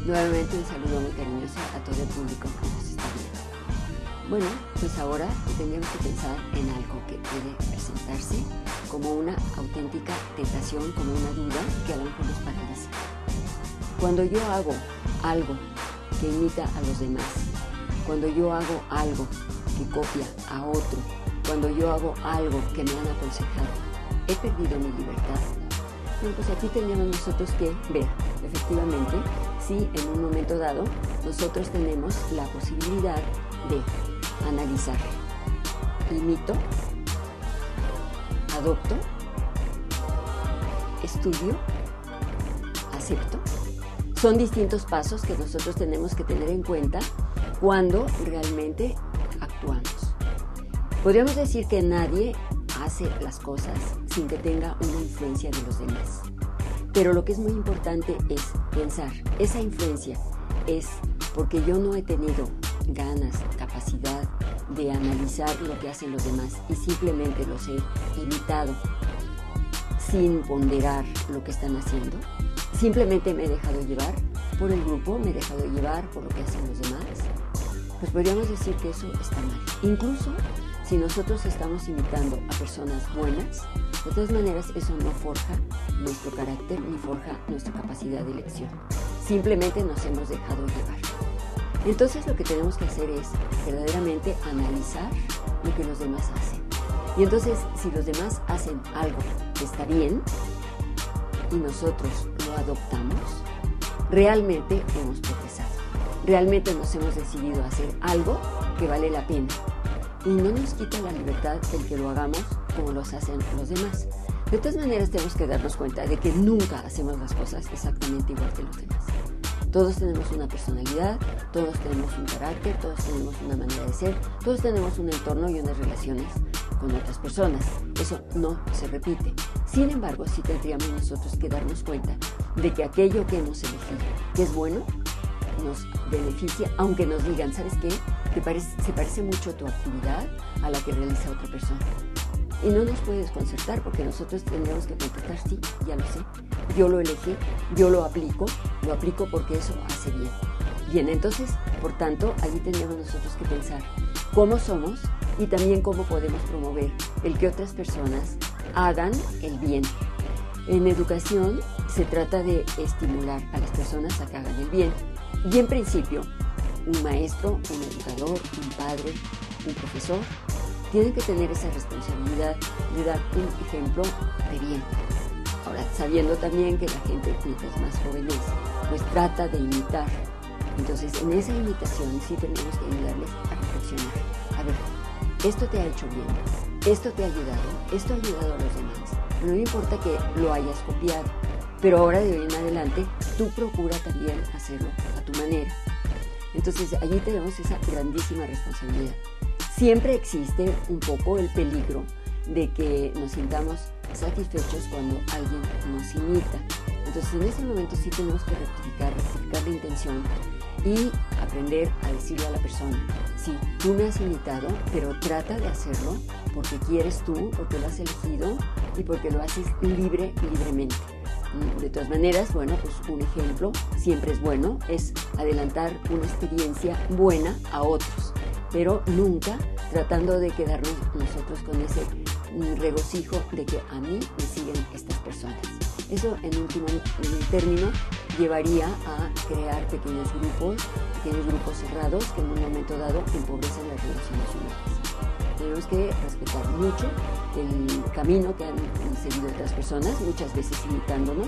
Nuevamente un saludo muy cariñoso a todo el público que nos está viendo. Bueno, pues ahora tendríamos que pensar en algo que puede presentarse como una auténtica tentación, como una duda que a lo mejor nos paraliza. Cuando yo hago algo que imita a los demás, cuando yo hago algo que copia a otro, cuando yo hago algo que me han aconsejado, ¿he perdido mi libertad? Bueno, pues aquí tendríamos nosotros que ver, efectivamente, si en un momento dado nosotros tenemos la posibilidad de analizar, imito, adopto, estudio, acepto. Son distintos pasos que nosotros tenemos que tener en cuenta cuando realmente actuamos. Podríamos decir que nadie hace las cosas sin que tenga una influencia de los demás. Pero lo que es muy importante es pensar, esa influencia es porque yo no he tenido ganas, capacidad de analizar lo que hacen los demás y simplemente los he imitado sin ponderar lo que están haciendo. Simplemente me he dejado llevar por el grupo, me he dejado llevar por lo que hacen los demás. Pues podríamos decir que eso está mal. Incluso si nosotros estamos imitando a personas buenas, de todas maneras eso no forja nuestro carácter ni forja nuestra capacidad de elección. Simplemente nos hemos dejado llevar. Entonces lo que tenemos que hacer es verdaderamente analizar lo que los demás hacen. Y entonces si los demás hacen algo que está bien y nosotros lo adoptamos, realmente hemos progresado. Realmente nos hemos decidido a hacer algo que vale la pena. Y no nos quita la libertad el que lo hagamos como los hacen los demás. De todas maneras tenemos que darnos cuenta de que nunca hacemos las cosas exactamente igual que los demás. Todos tenemos una personalidad, todos tenemos un carácter, todos tenemos una manera de ser, todos tenemos un entorno y unas relaciones con otras personas. Eso no se repite. Sin embargo, sí tendríamos nosotros que darnos cuenta de que aquello que hemos elegido, que es bueno, nos beneficia, aunque nos digan, ¿sabes qué? Se parece mucho tu actividad a la que realiza otra persona. Y no nos puede desconcertar porque nosotros tendríamos que contestar, sí, ya lo sé, yo lo elegí, yo lo aplico porque eso hace bien. Bien, entonces, por tanto, allí tendríamos nosotros que pensar cómo somos y también cómo podemos promover el que otras personas hagan el bien. En educación se trata de estimular a las personas a que hagan el bien. Y en principio, un maestro, un educador, un padre, un profesor, tienen que tener esa responsabilidad de dar un ejemplo de bien. Ahora, sabiendo también que la gente, mientras más jóvenes, pues trata de imitar. Entonces, en esa imitación sí tenemos que ayudarles a reflexionar. A ver, esto te ha hecho bien, esto te ha ayudado, esto ha ayudado a los demás. No importa que lo hayas copiado, pero ahora de hoy en adelante, tú procura también hacerlo a tu manera. Entonces, allí tenemos esa grandísima responsabilidad. Siempre existe un poco el peligro de que nos sintamos satisfechos cuando alguien nos imita. Entonces, en ese momento sí tenemos que rectificar la intención y aprender a decirle a la persona, sí, tú me has imitado, pero trata de hacerlo porque quieres tú, porque lo has elegido y porque lo haces libremente. De todas maneras, bueno, pues un ejemplo siempre es bueno, es adelantar una experiencia buena a otros, pero nunca tratando de quedarnos nosotros con ese regocijo de que a mí me siguen estas personas. Eso en último término llevaría a crear pequeños grupos cerrados que en un momento dado empobrecen las relaciones humanas. Tenemos que respetar mucho el camino que han seguido otras personas, muchas veces imitándonos,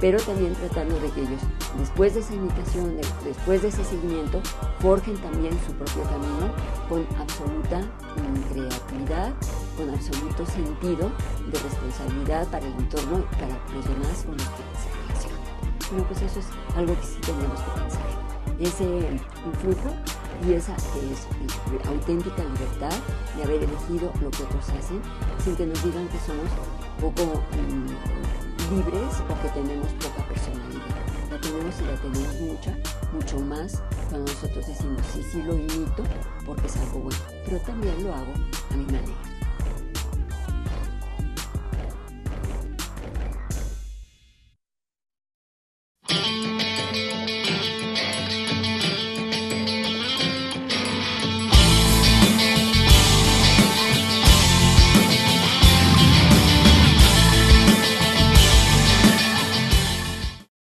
pero también tratando de que ellos, después de esa imitación, después de ese seguimiento, forjen también su propio camino con absoluta creatividad, con absoluto sentido de responsabilidad para el entorno y para los demás con los que se relacionan. Bueno, pues eso es algo que sí tenemos que pensar. Ese influjo y esa es auténtica libertad de haber elegido lo que otros hacen sin que nos digan que somos poco libres o que tenemos poca personalidad. La tenemos y la tenemos mucho más cuando nosotros decimos sí, sí lo imito porque es algo bueno, pero también lo hago a mi manera.